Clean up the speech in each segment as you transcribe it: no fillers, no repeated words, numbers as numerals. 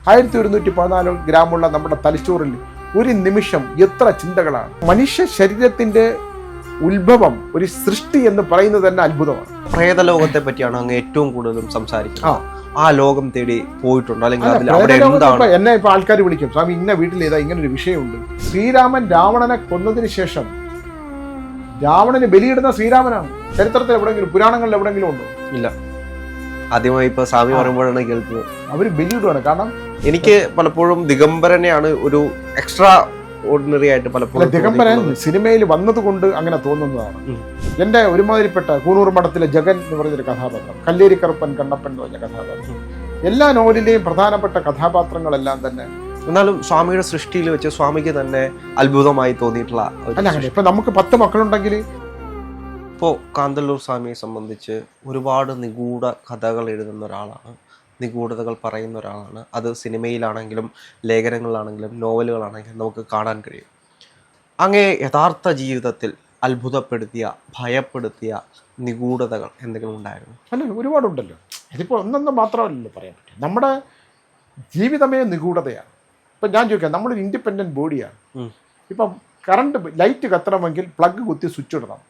1114 ഗ്രാമുള്ള നമ്മുടെ തലച്ചോറിൽ ഒരു നിമിഷം എത്ര ചിന്തകളാണ്. മനുഷ്യ ശരീരത്തിന്റെ ഉത്ഭവം, ഒരു സൃഷ്ടി എന്ന് പറയുന്നത് തന്നെ അത്ഭുതമാണ്. പ്രേതലോകത്തെ പറ്റിയാണ് അങ്ങ് ഏറ്റവും കൂടുതലും സംസാരിക്കുന്നത്. ആ ലോകം തേടി പോയിട്ടുണ്ടോ? അല്ലെങ്കിൽ എന്നെ ഇപ്പൊ ആൾക്കാർ വിളിക്കും, സ്വാമി ഇന്ന വീട്ടിൽ ഏതാ ഇങ്ങനെ ഒരു വിഷയമുണ്ട്. ശ്രീരാമൻ രാവണനെ കൊന്നതിന് ശേഷം രാവണന് ബലിയിടുന്ന ശ്രീരാമനാണ്. ചരിത്രത്തിൽ എവിടെങ്കിലും, പുരാണങ്ങളിൽ എവിടെങ്കിലും ഉണ്ടോ? ഇല്ല. ആദ്യമായി ഇപ്പൊ സ്വാമി പറയുമ്പോഴാണ് കേൾക്കുന്നത്. അവര് ബലിയിടുകയാണ്. കാരണം എനിക്ക് പലപ്പോഴും ദിഗംബരനെയാണ് ഒരു എക്സ്ട്രാ ഓർഡിനറി ആയിട്ട് പലപ്പോഴും. ദിഗംബരൻ സിനിമയിൽ വന്നതുകൊണ്ട് അങ്ങനെ തോന്നുന്നതാണ്. എന്റെ ഒരുമാതിരിപ്പെട്ട കൂണൂർ മഠത്തിലെ ജഗൻ എന്ന് പറഞ്ഞൊരു കഥാപാത്രം, കല്ലേരിക്കറുപ്പൻ കണ്ണപ്പൻ എന്ന് പറഞ്ഞ കഥാപാത്രം, എല്ലാ നോവലിലെയും പ്രധാനപ്പെട്ട കഥാപാത്രങ്ങളെല്ലാം തന്നെ. എന്നാലും സ്വാമിയുടെ സൃഷ്ടിയിൽ വെച്ച് സ്വാമിക്ക് തന്നെ അത്ഭുതമായി തോന്നിയിട്ടുള്ള ഇപ്പൊ നമുക്ക് 10 മക്കളുണ്ടെങ്കിൽ ഇപ്പോൾ കാന്തല്ലൂർ സ്വാമിയെ സംബന്ധിച്ച് ഒരുപാട് നിഗൂഢ കഥകൾ എഴുതുന്ന ഒരാളാണ്, നിഗൂഢതകൾ പറയുന്ന ഒരാളാണ്. അത് സിനിമയിലാണെങ്കിലും ലേഖനങ്ങളിലാണെങ്കിലും നോവലുകളാണെങ്കിലും നമുക്ക് കാണാൻ കഴിയും. അങ്ങേ യഥാർത്ഥ ജീവിതത്തിൽ അത്ഭുതപ്പെടുത്തിയ, ഭയപ്പെടുത്തിയ നിഗൂഢതകൾ എന്തെങ്കിലും ഉണ്ടായിരുന്നു? അല്ല, ഒരുപാടുണ്ടല്ലോ. ഇതിപ്പോൾ ഒന്നൊന്നും മാത്രമല്ലല്ലോ പറയാൻ പറ്റും. നമ്മുടെ ജീവിതമേ നിഗൂഢതയാണ്. ഇപ്പം ഞാൻ ചോദിക്കാം, നമ്മളൊരു ഇൻഡിപെൻഡൻറ്റ് ബോഡിയാണ്. ഇപ്പം കറണ്ട് ലൈറ്റ് കത്തണമെങ്കിൽ പ്ലഗ് കുത്തി സ്വിച്ച് ഇടണം.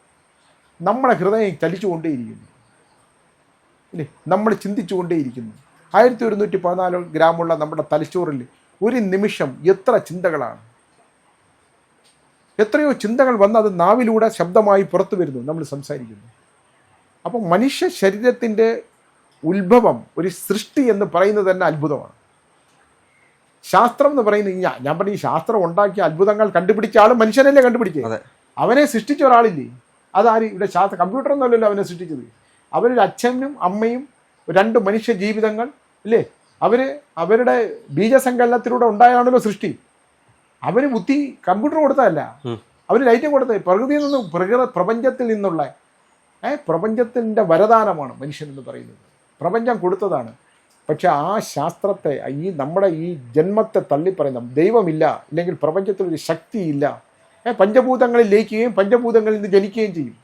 നമ്മുടെ ഹൃദയം ചലിച്ചുകൊണ്ടേയിരിക്കുന്നു, ഇല്ലേ? നമ്മൾ ചിന്തിച്ചുകൊണ്ടേയിരിക്കുന്നു. 1114 ഗ്രാമുള്ള നമ്മുടെ തലച്ചോറിൽ ഒരു നിമിഷം എത്ര ചിന്തകളാണ്. എത്രയോ ചിന്തകൾ വന്ന് അത് നാവിലൂടെ ശബ്ദമായി പുറത്തു വരുന്നു, നമ്മൾ സംസാരിക്കുന്നു. അപ്പോൾ മനുഷ്യ ശരീരത്തിൻ്റെ ഉത്ഭവം, ഒരു സൃഷ്ടി എന്ന് പറയുന്നത് തന്നെ അത്ഭുതമാണ്. ശാസ്ത്രം എന്ന് പറയുന്നത്, ഞാൻ പറഞ്ഞ ഈ ശാസ്ത്രം ഉണ്ടാക്കിയ അത്ഭുതങ്ങൾ കണ്ടുപിടിച്ച ആളും മനുഷ്യനല്ലേ കണ്ടുപിടിക്കുക. അവനെ സൃഷ്ടിച്ച ഒരാളില്ലേ? അതാര്? ഇവിടെ കമ്പ്യൂട്ടർ ഒന്നുമല്ലല്ലോ അവനെ സൃഷ്ടിച്ചത്. അവരൊരു അച്ഛനും അമ്മയും 2 മനുഷ്യ ജീവിതങ്ങൾ, അല്ലേ? അവരുടെ ബീജസങ്കലനത്തിലൂടെ ഉണ്ടായാണല്ലോ സൃഷ്ടി. അവന് ബുദ്ധി കമ്പ്യൂട്ടർ കൊടുത്തതല്ല, അവന് ലൈറ്റും കൊടുത്തത് പ്രകൃതിയിൽ നിന്നും, പ്രപഞ്ചത്തിൽ നിന്നുള്ള പ്രപഞ്ചത്തിൻ്റെ വരദാനമാണ് മനുഷ്യൻ എന്ന് പറയുന്നത്. പ്രപഞ്ചം കൊടുത്തതാണ്. പക്ഷെ ആ ശാസ്ത്രത്തെ, നമ്മുടെ ഈ ജന്മത്തെ തള്ളിപ്പറയുന്ന ദൈവമില്ല, ഇല്ലെങ്കിൽ പ്രപഞ്ചത്തിലൊരു ശക്തിയില്ല. പഞ്ചഭൂതങ്ങളിൽ ലയിക്കുകയും പഞ്ചഭൂതങ്ങളിൽ നിന്ന് ജനിക്കുകയും ചെയ്യും,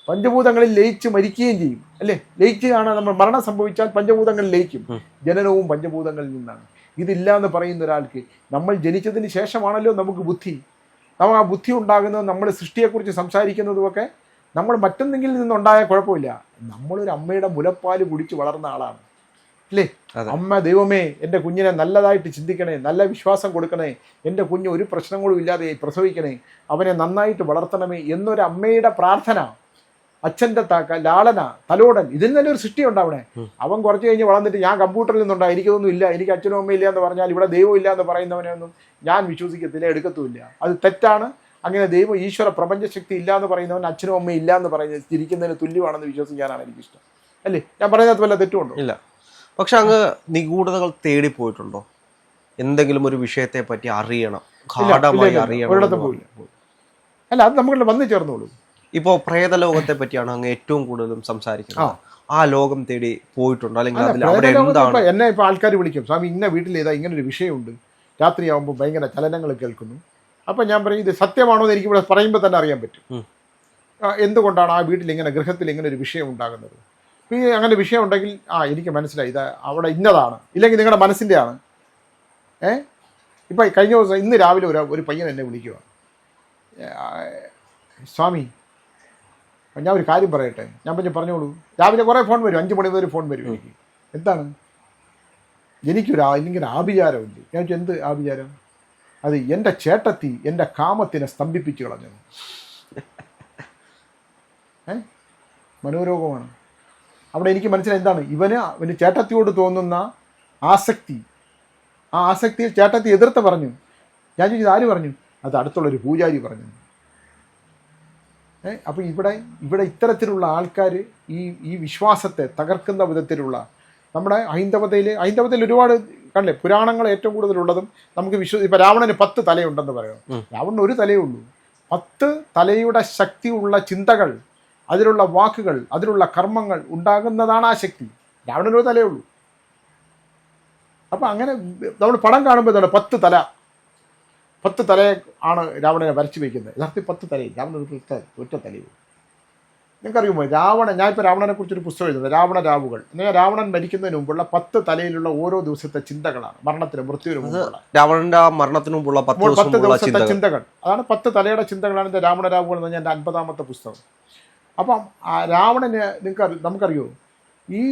പഞ്ചഭൂതങ്ങളിൽ ലയിച്ച് മരിക്കുകയും ചെയ്യും, അല്ലേ? ലയിക്കുകയാണ്. നമ്മൾ മരണം സംഭവിച്ചാൽ പഞ്ചഭൂതങ്ങളിൽ ലയിക്കും. ജനനവും പഞ്ചഭൂതങ്ങളിൽ നിന്നാണ്. ഇതില്ല എന്ന് പറയുന്ന ഒരാൾക്ക്, നമ്മൾ ജനിച്ചതിന് ശേഷമാണല്ലോ നമുക്ക് ബുദ്ധി. നമ്മൾ ആ ബുദ്ധി ഉണ്ടാകുന്നത്, നമ്മൾ സൃഷ്ടിയെക്കുറിച്ച് സംസാരിക്കുന്നതുമൊക്കെ നമ്മൾ മറ്റൊന്നെങ്കിൽ നിന്നുണ്ടായ കുഴപ്പമില്ല. നമ്മളൊരു അമ്മയുടെ മുലപ്പാൽ കുടിച്ച് വളർന്ന ആളാണ്, അല്ലേ? അമ്മ, ദൈവമേ എൻ്റെ കുഞ്ഞിനെ നല്ലതായിട്ട് ചിന്തിക്കണേ, നല്ല വിശ്വാസം കൊടുക്കണേ, എൻ്റെ കുഞ്ഞ് ഒരു പ്രശ്നങ്ങളും ഇല്ലാതെ പ്രസവിക്കണേ, അവനെ നന്നായിട്ട് വളർത്തണമേ എന്നൊരു അമ്മയുടെ പ്രാർത്ഥന, അച്ഛൻ്റെ ലാളന, തലോടൻ, ഇതിൽ തന്നെ ഒരു സൃഷ്ടി ഉണ്ടാവണേ. അവൻ കുറച്ച് കഴിഞ്ഞ് വളർന്നിട്ട് ഞാൻ കമ്പ്യൂട്ടറിൽ നിന്നുണ്ടായി, എനിക്കൊന്നും ഇല്ല, എനിക്ക് അച്ഛനും അമ്മയില്ല എന്ന് പറഞ്ഞാൽ, ഇവിടെ ദൈവം ഇല്ല എന്ന് പറയുന്നവനെയൊന്നും ഞാൻ വിശ്വസിക്കത്തില്ല, എടുക്കത്തുമില്ല. അത് തെറ്റാണ്. അങ്ങനെ ദൈവം, ഈശ്വര പ്രപഞ്ചശക്തി ഇല്ല എന്ന് പറയുന്നവൻ അച്ഛനും അമ്മയും ഇല്ല എന്ന് പറയുന്നത് ചിരിക്കുന്നതിന് തുല്യമാണെന്ന് വിശ്വസിക്കാനാണ് എനിക്കിഷ്ടം, അല്ലേ? ഞാൻ പറയുന്നത് വല്ല തെറ്റുമുണ്ടോ? ഇല്ല. പക്ഷെ അങ്ങ് നിഗൂഢതകൾ തേടിപ്പോയിട്ടുണ്ടോ? എന്തെങ്കിലും ഒരു വിഷയത്തെ പറ്റി അറിയണം, ഗാഢമായി അറിയണം? ഒരിടത്തും പോയില്ല. അല്ല, അത് നമുക്ക് വന്നു ചേർന്നോളൂ. ഇപ്പോൾ പ്രേതലോകത്തെ പറ്റിയാണ് അങ്ങ് ഏറ്റവും കൂടുതലും സംസാരിക്കുന്നത്. ആ ലോകം തേടി പോയിട്ടുണ്ടോ? അല്ലെങ്കിൽ എന്നെ ഇപ്പൊ ആൾക്കാർ വിളിക്കും, സ്വാമി ഇന്ന വീട്ടിൽ ഏതാ ഇങ്ങനെ ഒരു വിഷയമുണ്ട്, രാത്രിയാകുമ്പോൾ ഭയങ്കര ചലനങ്ങൾ കേൾക്കുന്നു. അപ്പം ഞാൻ പറയും, ഇത് സത്യമാണോ എന്ന് എനിക്ക് ഇവിടെ പറയുമ്പോൾ തന്നെ അറിയാൻ പറ്റും. എന്തുകൊണ്ടാണ് ആ വീട്ടിൽ ഇങ്ങനെ, ഗൃഹത്തിൽ ഇങ്ങനെ ഒരു വിഷയം ഉണ്ടാകുന്നത്. ഈ അങ്ങനെ വിഷയം ഉണ്ടെങ്കിൽ എനിക്ക് മനസ്സിലായി, ഇത് അവിടെ ഇന്നതാണ്, ഇല്ലെങ്കിൽ നിങ്ങളുടെ മനസ്സിൻ്റെ ആണ്. ഇപ്പം കഴിഞ്ഞ ദിവസം, ഇന്ന് രാവിലെ ഒരു പയ്യൻ എന്നെ വിളിക്കുക, സ്വാമി ഞാൻ ഒരു കാര്യം പറയട്ടെ. ഞാൻ പറഞ്ഞോളൂ. രാവിലെ കുറേ ഫോൺ വരും, 5 മണി മുതൽ ഫോൺ വരും എനിക്ക്. എന്താണ്? എനിക്കൊരു ആഭിചാരമില്ലേ? ഞാൻ ചോദിച്ചു, എന്ത് ആഭിചാരം? അത് എൻ്റെ ചേട്ടത്തി എൻ്റെ കാമത്തിനെ സ്തംഭിപ്പിച്ചു കളഞ്ഞത്. മനോരോഗമാണ്. അവിടെ എനിക്ക് മനസ്സിലായി എന്താണ് ഇവന് ചേട്ടത്തിയോട് തോന്നുന്ന ആസക്തി. ആ ആസക്തിയിൽ ചേട്ടത്തി എതിർത്ത് പറഞ്ഞു. ഞാൻ ചോദിച്ചത് ആര് പറഞ്ഞു? അത് അടുത്തുള്ളൊരു പൂജാരി പറഞ്ഞു. അപ്പോൾ ഇവിടെ ഇത്തരത്തിലുള്ള ആൾക്കാർ ഈ വിശ്വാസത്തെ തകർക്കുന്ന വിധത്തിലുള്ള, നമ്മുടെ ഹൈന്ദവതയിൽ ഒരുപാട് കണ്ടില്ലേ, പുരാണങ്ങൾ ഏറ്റവും കൂടുതലുള്ളതും നമുക്ക് ഇപ്പം രാവണന് 10 തലയുണ്ടെന്ന് പറയണം. രാവണന് ഒരു തലയേ ഉള്ളൂ. 10 തലയുടെ ശക്തിയുള്ള ചിന്തകൾ, അതിലുള്ള വാക്കുകൾ, അതിലുള്ള കർമ്മങ്ങൾ ഉണ്ടാകുന്നതാണ് ആ ശക്തി. രാവണനൊരു തലയേ ഉള്ളൂ. അപ്പം അങ്ങനെ നമ്മൾ പടം കാണുമ്പോൾ എന്താണ് 10 തല, 10 തലയെ ആണ് രാവണനെ വരച്ചു വയ്ക്കുന്നത്. യഥാർത്ഥത്തിൽ 10 തലയും രാവണൻ ഒറ്റ തലയും. നിങ്ങൾക്കറിയുമോ ഞാനിപ്പോൾ രാവണനെ കുറിച്ചൊരു പുസ്തകം എഴുതുന്നത്, രാവണ രാവുകൾ. എന്നാൽ രാവണൻ മരിക്കുന്നതിന് മുമ്പുള്ള 10 തലയിലുള്ള ഓരോ ദിവസത്തെ ചിന്തകളാണ്, മരണത്തിന് മൃത്യുവിന് മുമ്പുള്ള രാവണന്റെ മരണത്തിന് മുമ്പുള്ള 10 ദിവസത്തെ ചിന്തകൾ. അതാണ് 10 തലയുടെ ചിന്തകളാണ് എൻ്റെ രാവണ രാവുകൾ എന്ന് പറഞ്ഞാൽ എൻ്റെ 50ാമത്തെ പുസ്തകം. അപ്പം ആ രാവണന് നമുക്കറിയോ, ഈ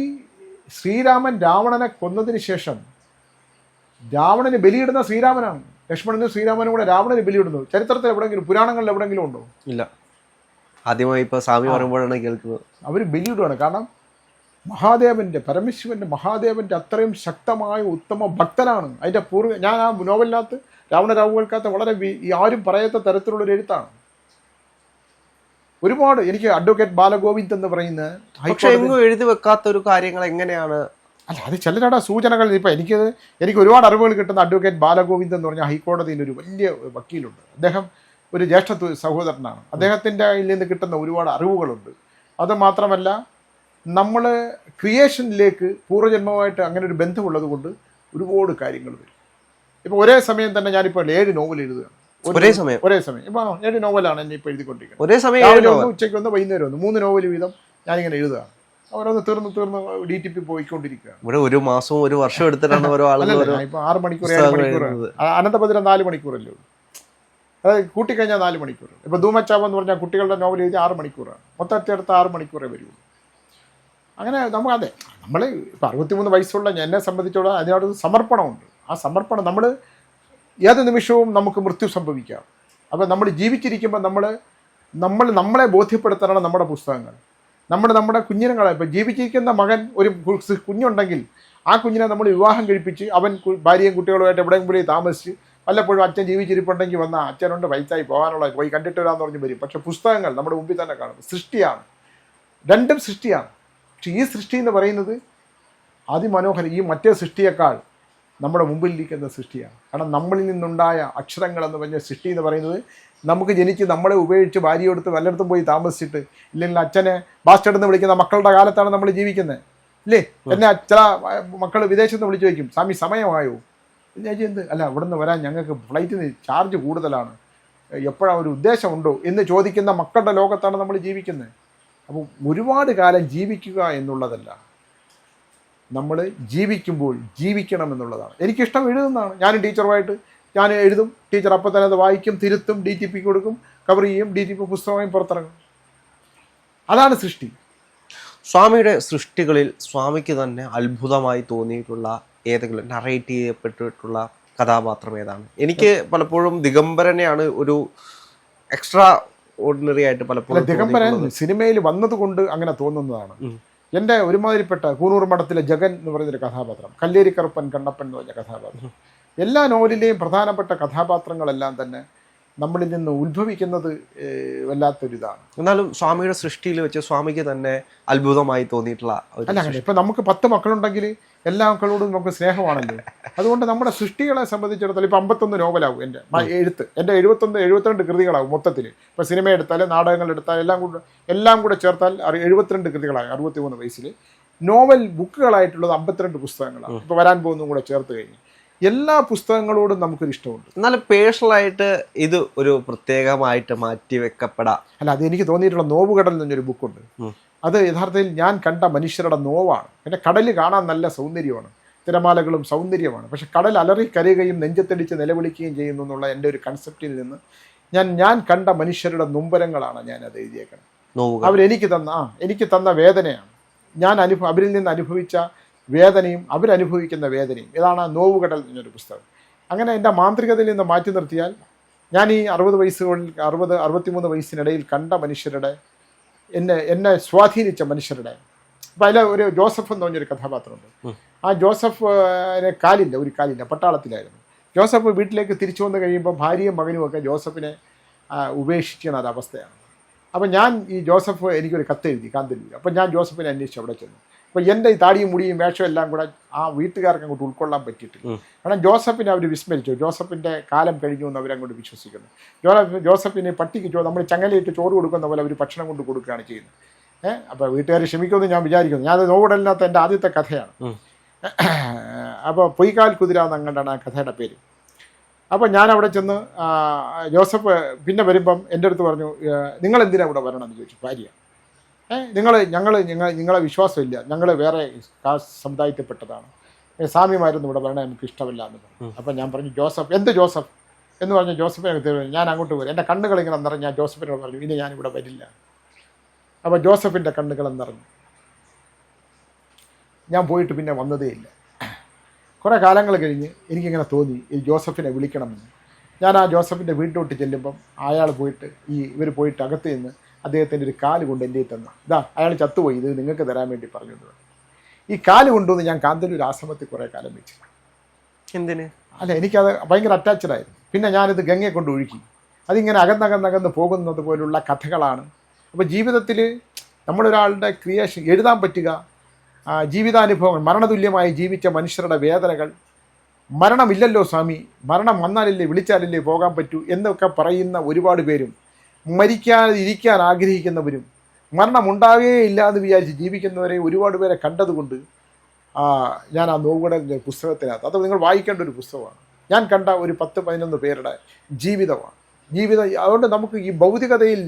ശ്രീരാമൻ രാവണനെ കൊന്നതിന് ശേഷം രാവണന് ബലിയിടുന്ന ശ്രീരാമനാണ്. ലക്ഷ്മണനും ശ്രീരാമനും കൂടെ രാവണന് ബലിയിടുന്നു. ചരിത്രത്തിൽ എവിടെയെങ്കിലും, പുരാണങ്ങളിൽ എവിടെയെങ്കിലും ഉണ്ടോ? ഇല്ല. ആദ്യമായി ഇപ്പോൾ സ്വാമി പറയുമ്പോഴാണ് കേൾക്കുന്നത്. അവർ ബലിയിടുകയാണ്. കാരണം മഹാദേവന്റെ അത്രയും ശക്തമായ ഉത്തമ ഭക്തനാണ്. അതിൻ്റെ ഞാൻ ആ നോവലിനകത്ത് രാവണ രാവുകൾക്കകത്ത് വളരെ ആരും പറയാത്ത തരത്തിലുള്ളൊരു എഴുത്താണ്. ഒരുപാട് എനിക്ക് അഡ്വക്കേറ്റ് ബാലഗോവിന്ദ് എന്ന് പറയുന്ന എഴുതി വെക്കാത്ത ഒരു കാര്യങ്ങൾ എങ്ങനെയാണ്? അല്ല, അത് ചിലരുടെ സൂചനകൾ. ഇപ്പം എനിക്ക് ഒരുപാട് അറിവുകൾ കിട്ടുന്ന അഡ്വക്കേറ്റ് ബാലഗോവിന്ദ് എന്ന് പറഞ്ഞാൽ ഹൈക്കോടതിയിൽ ഒരു വലിയ വക്കീലുണ്ട്. അദ്ദേഹം ഒരു ജ്യേഷ്ഠ സഹോദരനാണ്. അദ്ദേഹത്തിൻ്റെ കയ്യിൽ നിന്ന് കിട്ടുന്ന ഒരുപാട് അറിവുകളുണ്ട്. അത് മാത്രമല്ല, നമ്മൾ ക്രിയേഷനിലേക്ക് പൂർവ്വജന്മമായിട്ട് അങ്ങനെ ഒരു ബന്ധമുള്ളത് കൊണ്ട് ഒരുപാട് കാര്യങ്ങൾ വരും. ഇപ്പോൾ ഒരേ സമയം തന്നെ ഞാനിപ്പോൾ 7 നോവൽ എഴുതുകയാണ്. ഒരേ സമയം ഇപ്പോൾ 7 നോവലാണ് എന്നെ ഇപ്പോൾ എഴുതിക്കൊണ്ടിരിക്കുന്നത്. ഒരേ സമയം രാവിലെ ഒന്ന്, ഉച്ചയ്ക്ക് ഒന്ന്, വൈകുന്നേരം ഒന്ന്, 3 നോവൽ വീതം ഞാനിങ്ങനെ എഴുതുകയാണ്. അവരൊന്ന് തീർന്ന് DTP പോയിക്കൊണ്ടിരിക്കുകയാണ്. ഇവിടെ ഒരു മാസവും ഒരു വർഷം എടുത്തിട്ടാണ് ഓരോ ആളുകൾ. ഇപ്പോൾ 6 മണിക്കൂർ 7 മണിക്കൂർ, അനന്തഭദ്ര 4 മണിക്കൂറല്ലേ ഉള്ളൂ. അതായത് കൂട്ടിക്കഴിഞ്ഞാൽ 4 മണിക്കൂർ. ഇപ്പോൾ ധൂമച്ചാവ് എന്ന് പറഞ്ഞാൽ കുട്ടികളുടെ നോവൽ എഴുതി 6 മണിക്കൂറാണ്. മൊത്തത്തിൽ എടുത്ത് 6 മണിക്കൂറേ വരുള്ളൂ. അങ്ങനെ നമ്മൾ ഇപ്പോൾ 63 വയസ്സുള്ള എന്നെ സംബന്ധിച്ചോളം അതിനോട് സമർപ്പണമുണ്ട്. ആ സമർപ്പണം, ഏത് നിമിഷവും നമുക്ക് മൃത്യു സംഭവിക്കാം. അപ്പോൾ നമ്മൾ ജീവിച്ചിരിക്കുമ്പോൾ നമ്മളെ ബോധ്യപ്പെടുത്താനാണ് നമ്മുടെ പുസ്തകങ്ങൾ. നമ്മുടെ കുഞ്ഞിനെ ഇപ്പോൾ ജീവിച്ചിരിക്കുന്ന മകൻ ഒരു കുഞ്ഞുണ്ടെങ്കിൽ ആ കുഞ്ഞിനെ നമ്മൾ വിവാഹം കഴിപ്പിച്ച് അവൻ ഭാര്യയും കുട്ടികളുമായിട്ട് എവിടെയെങ്കിലും താമസിച്ച് വല്ലപ്പോഴും അച്ഛൻ ജീവിച്ചിരിപ്പുണ്ടെങ്കിൽ വന്നാൽ അച്ഛനുണ്ട് വയസ്സായി പോയി കണ്ടിട്ട് വരാമെന്ന് പറഞ്ഞ് വരും. പക്ഷേ പുസ്തകങ്ങൾ നമ്മുടെ മുമ്പിൽ തന്നെ കാണും. സൃഷ്ടിയാണ്, രണ്ടും സൃഷ്ടിയാണ്. പക്ഷെ ഈ സൃഷ്ടി എന്ന് പറയുന്നത് അതിമനോഹരം. ഈ മറ്റേ സൃഷ്ടിയേക്കാൾ നമ്മുടെ മുമ്പിലിരിക്കുന്ന സൃഷ്ടിയാണ്. കാരണം നമ്മളിൽ നിന്നുണ്ടായ അക്ഷരങ്ങൾ എന്ന് പറഞ്ഞ സൃഷ്ടി എന്ന് പറയുന്നത് നമുക്ക് ജനിച്ച് നമ്മളെ ഉപയോഗിച്ച് ഭാര്യയെടുത്ത് വല്ലയിടത്തും പോയി താമസിച്ചിട്ട്, ഇല്ലെങ്കിൽ അച്ഛനെ ബാസ്റ്റഡ് എന്ന് വിളിക്കുന്ന മക്കളുടെ കാലത്താണ് നമ്മൾ ജീവിക്കുന്നത്, ഇല്ലേ? എന്നെ ചില മക്കൾ വിദേശത്ത് വിളിച്ച് ചോദിക്കും, സ്വാമി സമയമായോ? ഞാൻ എന്ത് അല്ല, ഇവിടെ നിന്ന് വരാൻ ഞങ്ങൾക്ക് ഫ്ലൈറ്റിന് ചാർജ് കൂടുതലാണ്, എപ്പോഴാണ് ഒരു ഉദ്ദേശമുണ്ടോ എന്ന് ചോദിക്കുന്ന മക്കളുടെ ലോകത്താണ് നമ്മൾ ജീവിക്കുന്നത്. അപ്പോൾ ഒരുപാട് കാലം ജീവിക്കുക എന്നുള്ളതല്ല, നമ്മൾ ജീവിക്കുമ്പോൾ ജീവിക്കണം എന്നുള്ളതാണ്. എനിക്കിഷ്ടം എഴുതുന്നതാണ്. ഞാനും ടീച്ചറുമായിട്ട് ഞാൻ എഴുതും, ടീച്ചർ അപ്പം തന്നെ അത് വായിക്കും, തിരുത്തും, DTP കൊടുക്കും, കവർ ചെയ്യും, DTP പുസ്തകമായി പുറത്തിറങ്ങും. അതാണ് സൃഷ്ടി. സ്വാമിയുടെ സൃഷ്ടികളിൽ സ്വാമിക്ക് തന്നെ അത്ഭുതമായി തോന്നിയിട്ടുള്ള ഏതെങ്കിലും നറേറ്റ് ചെയ്യപ്പെട്ടിട്ടുള്ള കഥാപാത്രം ഏതാണ്? എനിക്ക് പലപ്പോഴും ദിഗംബരനെയാണ് ഒരു എക്സ്ട്രാ ഓർഡിനറി ആയിട്ട് പലപ്പോഴും. ദിഗംബരൻ സിനിമയിൽ വന്നതുകൊണ്ട് അങ്ങനെ തോന്നുന്നതാണ്. എൻ്റെ ഒരുമാതിരിപ്പെട്ട കൂണൂർ മഠത്തിലെ ജഗൻ എന്ന് പറയുന്നൊരു കഥാപാത്രം, കല്ലേരിക്കറുപ്പൻ കണ്ണപ്പൻ എന്ന് പറഞ്ഞ കഥാപാത്രം, എല്ലാ നോവലിലെയും പ്രധാനപ്പെട്ട കഥാപാത്രങ്ങളെല്ലാം തന്നെ നമ്മളിൽ നിന്ന് ഉത്ഭവിക്കുന്നത് വല്ലാത്തൊരിതാണ്. എന്നാലും സ്വാമിയുടെ സൃഷ്ടിയിൽ വെച്ച് സ്വാമിക്ക് തന്നെ അത്ഭുതമായി തോന്നിയിട്ടുള്ള അല്ല, അങ്ങനെ ഇപ്പം നമുക്ക് 10 മക്കളുണ്ടെങ്കിൽ എല്ലാ മക്കളോടും നമുക്ക് സ്നേഹമാണല്ലോ. അതുകൊണ്ട് നമ്മുടെ സൃഷ്ടികളെ സംബന്ധിച്ചിടത്തോളം ഇപ്പോൾ 51 നോവലാവും എൻ്റെ എഴുത്ത്. എൻ്റെ 72 കൃതികളാവും മൊത്തത്തിൽ. ഇപ്പോൾ സിനിമ എടുത്താൽ, നാടകങ്ങൾ എടുത്താൽ, എല്ലാം കൂടെ ചേർത്താൽ 72 കൃതികളാകും. 63 വയസ്സിൽ നോവൽ ബുക്കുകളായിട്ടുള്ളത് 52 പുസ്തകങ്ങളാണ്. ഇപ്പോൾ വരാൻ പോകുന്നതും കൂടെ ചേർത്ത് കഴിഞ്ഞ് എല്ലാ പുസ്തകങ്ങളോടും നമുക്കൊരു ഇഷ്ടമുണ്ട്. എന്നാലും പേഴ്സണലായിട്ട് ഇത് ഒരു പ്രത്യേകമായിട്ട് മാറ്റി വെക്കപ്പെടാം. അല്ല, അത് എനിക്ക് തോന്നിയിട്ടുള്ള നോവുകടൽ എന്ന് പറഞ്ഞൊരു ബുക്കുണ്ട്. അത് യഥാർത്ഥത്തിൽ ഞാൻ കണ്ട മനുഷ്യരുടെ നോവാണ്. പിന്നെ കടൽ കാണാൻ നല്ല സൗന്ദര്യമാണ്, തിരമാലകളും സൗന്ദര്യമാണ്. പക്ഷെ കടൽ അലറി കരയുകയും നെഞ്ചത്തടിച്ച് നിലവിളിക്കുകയും ചെയ്യുന്നു എന്നുള്ള എൻ്റെ ഒരു കൺസെപ്റ്റിൽ നിന്ന് ഞാൻ കണ്ട മനുഷ്യരുടെ നൊമ്പരങ്ങളാണ് ഞാൻ അത് എഴുതിയേക്കുന്നത്. എനിക്ക് തന്ന വേദനയാണ്, അവരിൽ നിന്ന് അനുഭവിച്ച വേദനയും അവരനുഭവിക്കുന്ന വേദനയും. ഇതാണ് നോവുകടൽ എന്നൊരു പുസ്തകം. അങ്ങനെ എൻ്റെ മാന്ത്രികതയിൽ നിന്ന് മാറ്റി നിർത്തിയാൽ ഞാൻ ഈ 63 വയസ്സിനിടയിൽ കണ്ട മനുഷ്യരുടെ, എന്നെ സ്വാധീനിച്ച മനുഷ്യരുടെ, അപ്പം അതിൽ ഒരു ജോസഫ് എന്ന് പറഞ്ഞൊരു കഥാപാത്രമുണ്ട്. ആ ജോസഫിന് ഒരു കാലില്ല, പട്ടാളത്തിലായിരുന്നു. ജോസഫ് വീട്ടിലേക്ക് തിരിച്ചു വന്നു കഴിയുമ്പോൾ ഭാര്യയും മകനുമൊക്കെ ജോസഫിനെ ഉപേക്ഷിക്കുന്ന ഒരവസ്ഥയാണ്. അപ്പം ഈ ജോസഫ് എനിക്കൊരു കത്ത് എഴുതി കാന്തല്ലൂർ. അപ്പം ഞാൻ ജോസഫിനെ അന്വേഷിച്ച് അവിടെ ചെന്നു. അപ്പോൾ എൻ്റെ ഈ താടിയും മുടിയും വേഷവും എല്ലാം കൂടെ ആ വീട്ടുകാർക്ക് അങ്ങോട്ട് ഉൾക്കൊള്ളാൻ പറ്റിയിട്ടില്ല. കാരണം ജോസഫിനെ അവർ വിസ്മരിച്ചു. ജോസഫിൻ്റെ കാലം കഴിഞ്ഞു എന്ന് അവരങ്ങോട്ട് വിശ്വസിക്കുന്നു. ജോസഫിന് പട്ടിക്ക് നമ്മൾ ചങ്ങലയിട്ട് ചോറ് കൊടുക്കുന്ന പോലെ അവർ ഭക്ഷണം കൊണ്ട് കൊടുക്കുകയാണ് ചെയ്യുന്നത്. അപ്പോൾ വീട്ടുകാർ ക്ഷമിക്കുമെന്ന് ഞാൻ വിചാരിക്കുന്നു. ഞാനത് നോവലിനകത്ത് എൻ്റെ ആദ്യത്തെ കഥയാണ്. അപ്പോൾ പൊയ്ക്കാൽ കുതിര എന്നങ്ങണ്ടാണ് ആ കഥയുടെ പേര്. അപ്പോൾ ഞാൻ അവിടെ ചെന്ന് ജോസഫ് പിന്നെ വരുമ്പം എൻ്റെ അടുത്ത് പറഞ്ഞു, നിങ്ങൾ എന്തിനാണ് ഇവിടെ വരണം എന്ന് ചോദിച്ചു ഭാര്യ. നിങ്ങളെ വിശ്വാസമില്ല, ഞങ്ങൾ വേറെ കാസ്റ്റ് സമുദായത്തിൽപ്പെട്ടതാണ്, സ്വാമിമാരൊന്നും ഇവിടെ വരണേ എനിക്ക് ഇഷ്ടമല്ല എന്ന് പറഞ്ഞു. അപ്പം ഞാൻ പറഞ്ഞു ജോസഫ്, എന്ത് ജോസഫ് എന്ന് പറഞ്ഞ് ജോസഫിനെ തരുന്നു. ഞാൻ അങ്ങോട്ട് വരും, എൻ്റെ കണ്ണുകൾ ഇങ്ങനെ നിറഞ്ഞ് ഞാൻ ജോസഫിനോട് പറഞ്ഞു ഇനി ഞാനിവിടെ വരില്ല. അപ്പോൾ ജോസഫിൻ്റെ കണ്ണുകൾ നിറഞ്ഞു. ഞാൻ പോയിട്ട് പിന്നെ വന്നതേ ഇല്ല. കുറേ കാലങ്ങൾ കഴിഞ്ഞ് എനിക്കിങ്ങനെ തോന്നി ഈ ജോസഫിനെ വിളിക്കണമെന്ന്. ഞാൻ ആ ജോസഫിൻ്റെ വീട്ടിലോട്ട് ചെല്ലുമ്പം അയാൾ പോയിട്ട് ഇവർ പോയിട്ട് അകത്ത് നിന്ന് അദ്ദേഹത്തിൻ്റെ ഒരു കാല് കൊണ്ട് എൻ്റെ തന്നു. ഇതാ അയാൾ ചത്തുപോയി, ഇത് നിങ്ങൾക്ക് തരാൻ വേണ്ടി പറഞ്ഞു എന്ന് പറഞ്ഞു. ഈ കാല് കൊണ്ടുവന്ന് ഞാൻ കാന്തല്ലൂർ ആശ്രമത്തിൽ കുറേ കാലം വെച്ചു. എന്തിന്? അല്ല, എനിക്കത് ഭയങ്കര അറ്റാച്ച്ഡ് ആയിരുന്നു. പിന്നെ ഞാനിത് ഗംഗയെ കൊണ്ട് ഒഴുക്കി. അതിങ്ങനെ അകന്നകന്നകന്ന് പോകുന്നത് പോലുള്ള കഥകളാണ്. അപ്പോൾ ജീവിതത്തിൽ നമ്മളൊരാളുടെ ക്രിയേഷൻ എഴുതാൻ പറ്റുക, ജീവിതാനുഭവങ്ങൾ, മരണതുല്യമായി ജീവിച്ച മനുഷ്യരുടെ വേദനകൾ, മരണമില്ലല്ലോ സ്വാമി, മരണം വന്നാലല്ലേ വിളിച്ചാലല്ലേ പോകാൻ പറ്റൂ എന്നൊക്കെ പറയുന്ന ഒരുപാട് പേരും, മരിക്കാതെ ഇരിക്കാൻ ആഗ്രഹിക്കുന്നവരും, മരണമുണ്ടാകുകയില്ല എന്ന് വിചാരിച്ച് ജീവിക്കുന്നവരെ ഒരുപാട് പേരെ കണ്ടതുകൊണ്ട് ഞാൻ ആ നോവുകടലിൻ്റെ പുസ്തകത്തിനകത്ത്, അത് നിങ്ങൾ വായിക്കേണ്ട ഒരു പുസ്തകമാണ്. ഞാൻ കണ്ട ഒരു 10-11 പേരുടെ ജീവിതമാണ്. അതുകൊണ്ട് നമുക്ക് ഈ ഭൗതികതയിൽ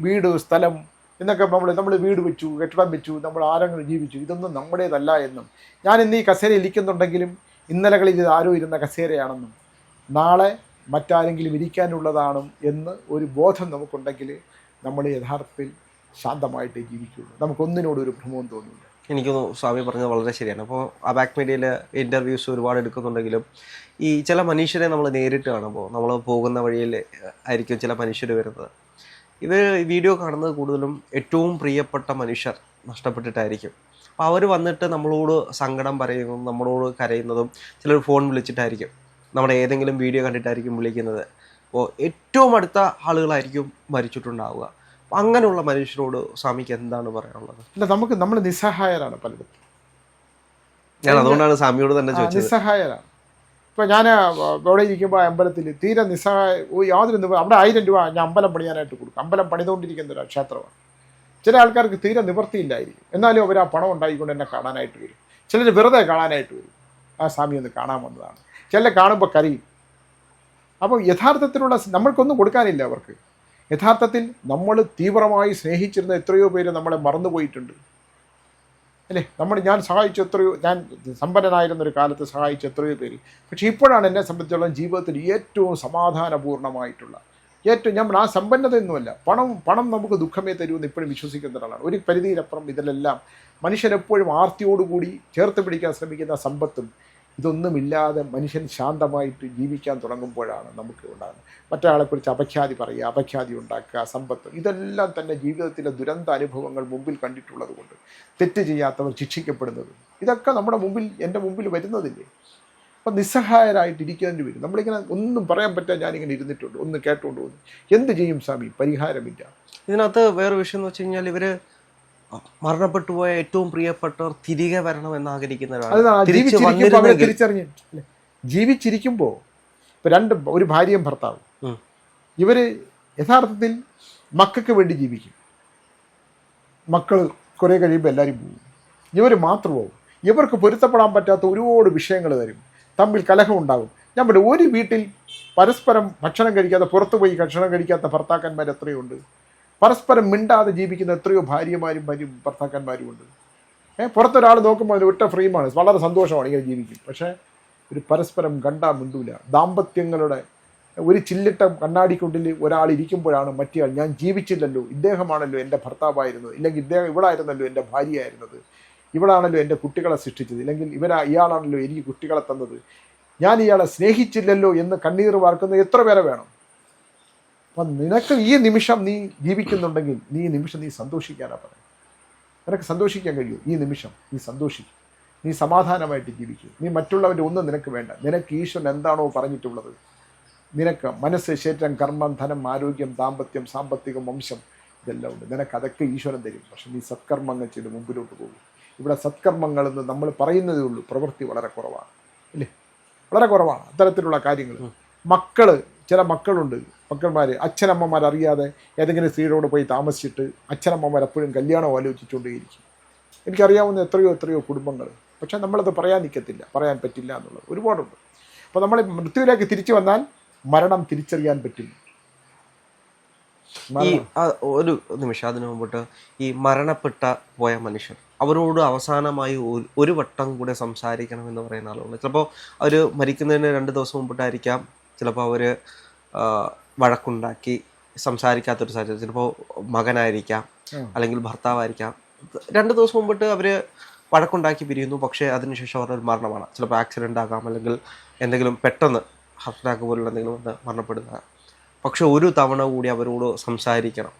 വീട്, സ്ഥലം എന്നൊക്കെ നമ്മൾ വീട് വെച്ചു, കെട്ടിടം വെച്ചു, നമ്മൾ ആരെങ്കിലും ജീവിച്ചു, ഇതൊന്നും നമ്മുടേതല്ല എന്നും, ഞാൻ ഇന്ന് ഈ കസേര ഇരിക്കുന്നുണ്ടെങ്കിലും ഇന്നലകളിൽ ഇത് ആരോ ഇരുന്ന കസേരയാണെന്നും നാളെ മറ്റാരെങ്കിലും ഇരിക്കാനുള്ളതാണ് എന്ന് ഒരു ബോധം നമുക്കുണ്ടെങ്കിൽ നമ്മൾ യഥാർത്ഥത്തിൽ ശാന്തമായിട്ട് ജീവിക്കുകയുള്ളൂ. നമുക്കൊന്നിനോട് ഒരു ഭ്രമവും തോന്നില്ല. എനിക്ക് സ്വാമി പറഞ്ഞത് വളരെ ശരിയാണ്. അപ്പോൾ അബാക് മീഡിയയിൽ ഇൻ്റർവ്യൂസ് ഒരുപാട് എടുക്കുന്നുണ്ടെങ്കിലും ഈ ചില മനുഷ്യരെ നമ്മൾ നേരിട്ട് കാണുമ്പോൾ, നമ്മൾ പോകുന്ന വഴിയിൽ ആയിരിക്കും ചില മനുഷ്യർ വരുന്നത്. ഇത് വീഡിയോ കാണുന്നത് കൂടുതലും ഏറ്റവും പ്രിയപ്പെട്ട മനുഷ്യർ നഷ്ടപ്പെട്ടിട്ടായിരിക്കും. അപ്പോൾ അവർ വന്നിട്ട് നമ്മളോട് സങ്കടം പറയുന്നതും നമ്മളോട് കരയുന്നതും ചിലർ ഫോൺ വിളിച്ചിട്ടായിരിക്കും, നമ്മുടെ ഏതെങ്കിലും വീഡിയോ കണ്ടിട്ടായിരിക്കും വിളിക്കുന്നത്. അപ്പോൾ ഏറ്റവും അടുത്ത ആളുകളായിരിക്കും മരിച്ചിട്ടുണ്ടാവുക. അപ്പം അങ്ങനെയുള്ള മനുഷ്യരോട് സ്വാമിക്ക് എന്താണ് പറയാനുള്ളത്? അല്ല, നമ്മൾ നിസ്സഹായരാണ് പലരും. ഞാൻ അതുകൊണ്ടാണ് സ്വാമിയോട് തന്നെ ചോദിച്ചത്. നിസ്സഹായരാണ്. ഇപ്പോൾ ഞാൻ അവിടെ ഇരിക്കുമ്പോൾ അമ്പലത്തിൽ തീരെ യാതൊരു അവിടെ 1000 രൂപ ഞാൻ അമ്പലം പണിയാനായിട്ട് കൊടുക്കും. അമ്പലം പണിതുകൊണ്ടിരിക്കുന്ന ഒരു ക്ഷേത്രമാണ്. ചില ആൾക്കാർക്ക് തീരെ നിവൃത്തിയില്ലായിരിക്കും, എന്നാലും അവർ ആ പണം ഉണ്ടായിക്കൊണ്ട് എന്നെ കാണാനായിട്ട് വരും. ചിലർ വെറുതെ കാണാനായിട്ട് വരും, ആ സ്വാമി ഒന്ന് കാണാൻ വന്നതാണ്. ചിലരെ കാണുമ്പോൾ കരയും. അപ്പോൾ യഥാർത്ഥത്തിലുള്ള നമ്മൾക്കൊന്നും കൊടുക്കാനില്ല അവർക്ക്. യഥാർത്ഥത്തിൽ നമ്മൾ തീവ്രമായി സ്നേഹിച്ചിരുന്ന എത്രയോ പേര് നമ്മളെ മറന്നുപോയിട്ടുണ്ട് അല്ലേ. ഞാൻ സഹായിച്ച എത്രയോ, ഞാൻ സമ്പന്നനായിരുന്നൊരു കാലത്ത് സഹായിച്ച എത്രയോ പേര്. പക്ഷേ ഇപ്പോഴാണ് എന്നെ സംബന്ധിച്ചിടത്തോളം ജീവിതത്തിൽ ഏറ്റവും സമാധാനപൂർണ്ണമായിട്ടുള്ള, ഞാൻ ആ സമ്പന്നതയൊന്നുമല്ല, പണം നമുക്ക് ദുഃഖമേ തരുമെന്ന് ഇപ്പോഴും വിശ്വസിക്കുന്ന ഒരാളാണ്. ഒരു പരിധിയിലപ്പുറം ഇതിലെല്ലാം മനുഷ്യനെപ്പോഴും ആർത്തിയോടുകൂടി ചേർത്ത് പിടിക്കാൻ ശ്രമിക്കുന്ന സമ്പത്തും ഇതൊന്നുമില്ലാതെ മനുഷ്യൻ ശാന്തമായിട്ട് ജീവിക്കാൻ തുടങ്ങുമ്പോഴാണ് നമുക്ക് ഉണ്ടാകുന്നത്. മറ്റൊരാളെക്കുറിച്ച് അപഖ്യാതി പറയുക, അപഖ്യാതി ഉണ്ടാക്കുക, സമ്പത്ത്, ഇതെല്ലാം തന്നെ ജീവിതത്തിലെ ദുരന്ത അനുഭവങ്ങൾ മുമ്പിൽ കണ്ടിട്ടുള്ളത് കൊണ്ട് തെറ്റ് ചെയ്യാത്തവർ ശിക്ഷിക്കപ്പെടുന്നത്, ഇതൊക്കെ നമ്മുടെ മുമ്പിൽ, എൻ്റെ മുമ്പിൽ വരുന്നതില്ലേ. അപ്പം നിസ്സഹായരായിട്ടിരിക്കേണ്ടി വരും. നമ്മളിങ്ങനെ ഒന്നും പറയാൻ പറ്റാൻ ഞാനിങ്ങനെ ഇരുന്നിട്ടുണ്ട്, ഒന്ന് കേട്ടുകൊണ്ട് പോകുന്നു. എന്ത് ചെയ്യും സ്വാമി? പരിഹാരമില്ല. ഇതിനകത്ത് വേറെ വിഷയം എന്ന് വെച്ച് കഴിഞ്ഞാൽ ഇവർ മരണപ്പെട്ടു പോയ ഏറ്റവും പ്രിയപ്പെട്ടവർ തിരികെ വരണം എന്ന് ആഗ്രഹിക്കുന്നവരാണ്. തിരിച്ചറിഞ്ഞ് ജീവിച്ചിരിക്കുമ്പോൾ ഇപ്പോൾ ഒരു ഭാര്യയും ഭർത്താവും ഇവര് യഥാർത്ഥത്തിൽ മക്കൾക്ക് വേണ്ടി ജീവിക്കും. മക്കൾ കുറേ കഴിയുമ്പോൾ എല്ലാവരും പോകും, ഇവർ മാത്രമാവും. ഇവർക്ക് പൊരുത്തപ്പെടാൻ പറ്റാത്ത ഒരുപാട് വിഷയങ്ങൾ വരും, തമ്മിൽ കലഹം ഉണ്ടാകും. നമ്മുടെ ഒരു വീട്ടിൽ പരസ്പരം ഭക്ഷണം കഴിക്കാതെ, പുറത്തു പോയി ഭക്ഷണം കഴിക്കാത്ത ഭർത്താക്കന്മാർ എത്രയുണ്ട്? പരസ്പരം മിണ്ടാതെ ജീവിക്കുന്ന എത്രയോ ഭാര്യമാരും ഭർത്താക്കന്മാരും ഉണ്ട്. പുറത്തൊരാൾ നോക്കുമ്പോൾ അതിന് ഒറ്റ ഫ്രെയിമാണ്, വളരെ സന്തോഷമാണ്, ഇങ്ങനെ ജീവിക്കും. പക്ഷേ ഒരു പരസ്പരം കണ്ടാ മിണ്ടൂല. ദാമ്പത്യങ്ങളുടെ ഒരു ചില്ലിട്ട കണ്ണാടിക്കുണ്ടിൽ ഒരാൾ ഇരിക്കുമ്പോഴാണ് മറ്റേയാൾ, ഞാൻ ജീവിച്ചില്ലല്ലോ, ഇദ്ദേഹമാണല്ലോ എൻ്റെ ഭർത്താവായിരുന്നത്, ഇല്ലെങ്കിൽ ഇവളായിരുന്നല്ലോ എൻ്റെ ഭാര്യയായിരുന്നത്, ഇവളാണല്ലോ എൻ്റെ കുട്ടികളെ സൃഷ്ടിച്ചത്, ഇല്ലെങ്കിൽ ഇയാളാണല്ലോ എനിക്ക് കുട്ടികളെ തന്നത്, ഞാൻ ഇയാളെ സ്നേഹിച്ചില്ലല്ലോ എന്ന് കണ്ണീർ വാർക്കുന്ന എത്ര പേരെ വേണം? അപ്പം നിനക്ക് ഈ നിമിഷം നീ ജീവിക്കുന്നുണ്ടെങ്കിൽ ഈ നിമിഷം നീ സന്തോഷിക്കാനാണ് പറയുന്നത്. നിനക്ക് സന്തോഷിക്കാൻ കഴിയൂ? ഈ നിമിഷം നീ സന്തോഷിക്കും, നീ സമാധാനമായിട്ട് ജീവിക്കും. നീ മറ്റുള്ളവൻ്റെ ഒന്നും നിനക്ക് വേണ്ട. നിനക്ക് ഈശ്വരൻ എന്താണോ പറഞ്ഞിട്ടുള്ളത്, നിനക്ക് മനസ്സ്, ശരീരം, കർമ്മം, ധനം, ആരോഗ്യം, ദാമ്പത്യം, സാമ്പത്തികം, വംശം, ഇതെല്ലാം ഉണ്ട്. നിനക്കതൊക്കെ ഈശ്വരൻ തരും. പക്ഷെ നീ സത്കർമ്മങ്ങൾ ചെയ്ത് മുമ്പിലോട്ട് പോകും. ഇവിടെ സത്കർമ്മങ്ങളെന്ന് നമ്മൾ പറയുന്നതേ ഉള്ളൂ, പ്രവൃത്തി വളരെ കുറവാണ് അല്ലേ, വളരെ കുറവാണ് അത്തരത്തിലുള്ള കാര്യങ്ങൾ. ചില മക്കളുണ്ട്, മക്കന്മാർ അച്ഛനമ്മമാർ അറിയാതെ ഏതെങ്കിലും സ്ത്രീയോട് പോയി താമസിച്ചിട്ട് അച്ഛനമ്മമാർ എപ്പോഴും കല്യാണം ആലോചിച്ചുകൊണ്ടേയിരിക്കും. എനിക്കറിയാവുന്ന എത്രയോ കുടുംബങ്ങൾ. പക്ഷെ നമ്മളത് പറയാൻ നിൽക്കത്തില്ല, പറയാൻ പറ്റില്ല എന്നുള്ളത് ഒരുപാടുണ്ട്. അപ്പോൾ നമ്മൾ മൃത്യുവിലേക്ക് തിരിച്ചു വന്നാൽ മരണം തിരിച്ചറിയാൻ പറ്റില്ല. ഈ ഒരു നിമിഷം അതിനു മുമ്പിട്ട് ഈ മരണപ്പെട്ട പോയ മനുഷ്യർ അവരോട് അവസാനമായി ഒരു വട്ടം കൂടെ സംസാരിക്കണം എന്ന് പറയുന്ന ആളുകൾ ചിലപ്പോൾ അവർ മരിക്കുന്നതിന് 2 ദിവസം മുമ്പിട്ടായിരിക്കാം ചിലപ്പോൾ അവർ വഴക്കുണ്ടാക്കി സംസാരിക്കാത്തൊരു സാഹചര്യം, ചിലപ്പോൾ മകനായിരിക്കാം അല്ലെങ്കിൽ ഭർത്താവായിരിക്കാം. 2 ദിവസം മുമ്പിട്ട് അവർ വഴക്കുണ്ടാക്കി പിരിയുന്നു, പക്ഷേ അതിനുശേഷം അവരുടെ ഒരു മരണമാണ്. ചിലപ്പോൾ ആക്സിഡൻ്റ് ആകാം, അല്ലെങ്കിൽ എന്തെങ്കിലും പെട്ടെന്ന് ഹാർട്ട് അറ്റാക്ക് പോലുള്ള എന്തെങ്കിലും വന്ന് മരണപ്പെടുക. പക്ഷെ ഒരു തവണ കൂടി അവരോട് സംസാരിക്കണം,